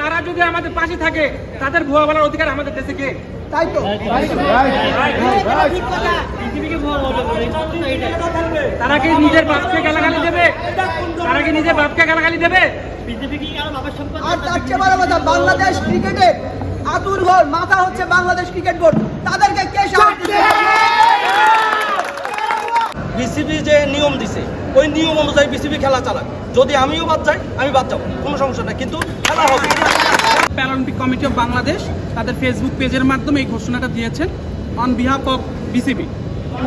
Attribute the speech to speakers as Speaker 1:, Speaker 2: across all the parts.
Speaker 1: তারা যদি আমাদের পাশে থাকে তাদের ভুয়া বলার অধিকার আমাদের দেশে কে?
Speaker 2: তাই তো
Speaker 1: তারা কি নিজের বাপকে গালাগালি দেবে? তারা কি নিজের বাপকে গালাগালি দেবে?
Speaker 2: আর তার চেয়ে বড় কথা, বাংলাদেশ ক্রিকেটের আতুরঘর মাথা হচ্ছে বাংলাদেশ ক্রিকেট বোর্ড। তাদেরকে কে সাহায্য দিচ্ছে?
Speaker 3: বিসিবি যে নিয়ম দিছে ওই নিয়ম অনুযায়ী বিসিবি খেলা চালাক। যদি আমিও বাদ যাই, আমি বাদ যাবো, কোনো সমস্যা নাই, কিন্তু খেলা হবে।
Speaker 4: প্যারালিম্পিক কমিটি অফ বাংলাদেশ তাদের ফেসবুক পেজের মাধ্যমে এই ঘোষণাটা দিয়েছেন অন বিহাফ অফ বিসিবি।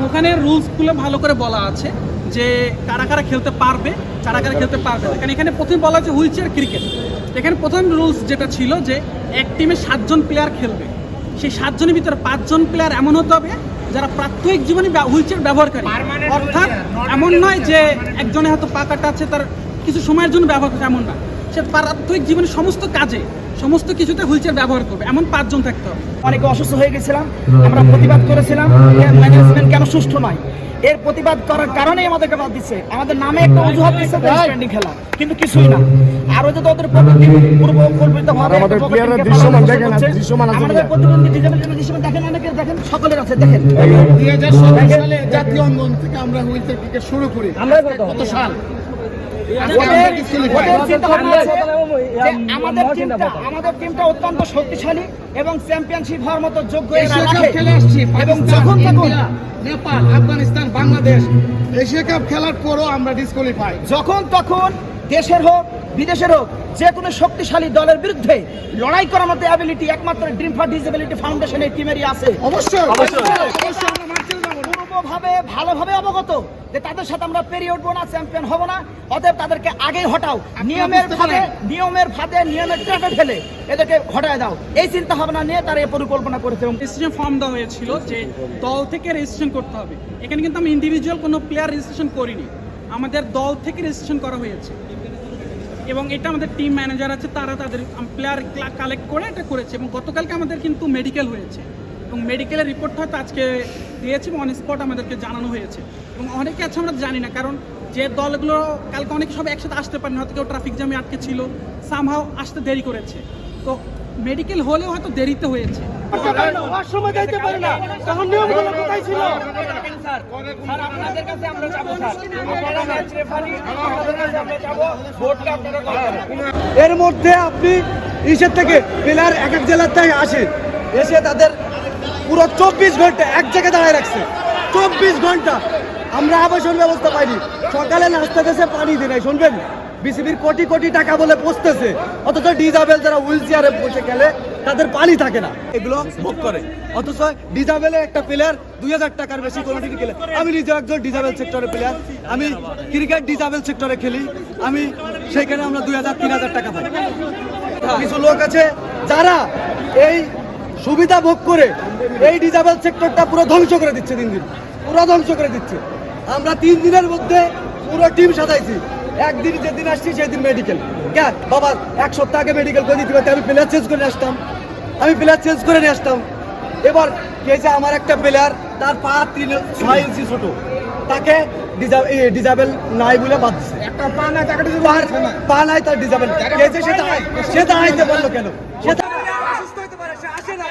Speaker 4: ওখানে রুলসগুলো ভালো করে বলা আছে যে কারা কারা খেলতে পারবে, কারা কারা খেলতে পারবে না। কারণ এখানে প্রথমে বলা হচ্ছে হুইল চেয়ার ক্রিকেট। এখানে প্রথম রুলস যেটা ছিল যে এক টিমে 7 জন প্লেয়ার খেলবে, সেই 7 জনের ভিতরে 5 জন প্লেয়ার এমন হতে হবে যারা প্রাত্যহিক জীবনে হুইল চেয়ার ব্যবহার করে। অর্থাৎ এমন নয় যে একজনে হয়তো পা কাটা আছে, তার কিছু সময়ের জন্য ব্যবহার করছে, এমন না। সে প্রাত্যহিক জীবনে সমস্ত কাজে সমস্ত কিছুতে হুইল চেয়ার ব্যবহার করবে, এমন 5 জন থাকতে হবে।
Speaker 2: অনেকে অসুস্থ হয়ে গেছিলাম, আমরা প্রতিবাদ করেছিলাম ম্যানেজমেন্ট কেন সুষ্ঠু নয়। এর প্রতিবাদ করার কারণেই আমাদেরকে বাদ দিচ্ছে। আমাদের নামে একটা অজুহাত দিচ্ছে স্ট্যান্ডিং খেলা, কিন্তু কিছুই না। আরো যে ওদের পূর্ব কল্পিতভাবে আমাদের প্লেয়াররা দৃশ্যমান দেখেন, দৃশ্যমান আছে, আমাদের প্রতিবন্ধী ডিসেবল দৃশ্যমান দেখেন, অনেকে দেখেন, সকলের আছে দেখেন।
Speaker 5: 2017 সালে জাতীয় অঙ্গন থেকে আমরা হুইল চেয়ার ক্রিকেট শুরু করি।
Speaker 2: আমরা কত
Speaker 5: সাল?
Speaker 2: আমাদের টিমটা অত্যন্ত শক্তিশালী এবং চ্যাম্পিয়নশিপ হওয়ার মতো যোগ্য
Speaker 5: এশিয়া কাপ খেলে আসছি এবং যখন তখন নেপাল, আফগানিস্তান, বাংলাদেশ এশিয়া কাপ খেলার পরও আমরা ডিসকোয়ালিফাই।
Speaker 2: যখন তখন দেশের হোক বিদেশের হোক যে কোনো শক্তিশালী দলের বিরুদ্ধে লড়াই করার মতো অ্যাবিলিটি একমাত্র ড্রিম ফর ডিসেবিলিটি ফাউন্ডেশনের টিমেরই আছে।
Speaker 5: অবশ্যই
Speaker 2: ভালোভাবে অবগত যে তাদের সাথে আমরা পেরিয়ে উঠবো না, চ্যাম্পিয়ন হব না। অতএব তাদেরকে আগেই হটাও, নিয়মের ফাঁদে নিয়মের ট্র্যাপে ফেলে এদেরকে হটায় দাও। এই চিন্তা ভাবনা নিয়ে তারা এই পরিকল্পনা করেছে। এবং
Speaker 4: রেজিস্ট্রেশন ফর্ম দেওয়া হয়েছিল যে দল থেকে রেজিস্ট্রেশন করতে হবে। এখানে কিন্তু আমি ইন্ডিভিজুয়াল কোনো প্লেয়ার রেজিস্ট্রেশন করিনি, আমাদের দল থেকে রেজিস্ট্রেশন করা হয়েছে। এবং এটা আমাদের টিম ম্যানেজার আছে, তারা তাদের প্লেয়ার কালেক্ট করে এটা করেছে। এবং গতকালকে আমাদের কিন্তু মেডিকেল হয়েছে এবং মেডিকেলের রিপোর্ট হয়তো আজকে দিয়েছে এবং অন স্পট আমাদেরকে জানানো হয়েছে। এবং অনেকে আছে আমরা জানি না, কারণ যে দলগুলো কালকে অনেকে সব একসাথে আসতে পারেনি, হয়তো কেউ ট্রাফিক জ্যামে আটকে ছিল, সামহাও আসতে দেরি করেছে। তো মেডিকেল হলেও হয়তো দেরিতে হয়েছে।
Speaker 6: এর মধ্যে আপনি ইসের থেকে প্লেয়ার এক এক জেলার থেকে আসে, এসে তাদের পুরো 24 ঘন্টা এক জায়গায় দাঁড়ায় রাখছে। 24 ঘন্টা আমরা আবাসন ব্যবস্থা পাইনি, সকালে নাস্তা দেশে পানি দিয়ে নাই। শুনবেন, বিসিবির কোটি কোটি টাকা বলে পৌঁছতেছে, অথচ ডিজাবেল যারা হুইল চেয়ারে বসে খেলে তাদের পানি থাকে না, এগুলো ভোগ করে। অথচ ডিজাবেলে একটা প্লেয়ার 2000 টাকার বেশি কোনো দিন খেলে। আমি নিজে একজন ডিজাবেল সেক্টরের প্লেয়ার, আমি ক্রিকেট ডিজাবেল সেক্টরে খেলি, আমি সেখানে আমরা 2000-3000 টাকা পাই। কিছু লোক আছে যারা এই সুবিধা ভোগ করে এই ডিজাবেল সেক্টরটা পুরো ধ্বংস করে দিচ্ছে, দিন দিন পুরো ধ্বংস করে দিচ্ছে। আমরা 3 দিনের মধ্যে পুরো টিম সাজাইছি। একদিন যেদিন আসছি সেদিন মেডিকেল। কেন বাবা, 1 সপ্তাহ আগে মেডিকেল করে দিতে পারতে, আমি প্লেয়ার চেঞ্জ করে নিয়ে আসতাম। এবার কে যে আমার একটা প্লেয়ার, তার পা 6 ইঞ্চি ছোট, তাকে ডিজাবেল নাই বলে বাদ দিচ্ছে।
Speaker 5: একটা পা নাই, তাকে
Speaker 6: পা নাই, তার ডিজাবেল কে যে সে দাঁড়াইতে বললো কেন? সে অসুস্থ হতে পারে, সে আসে না।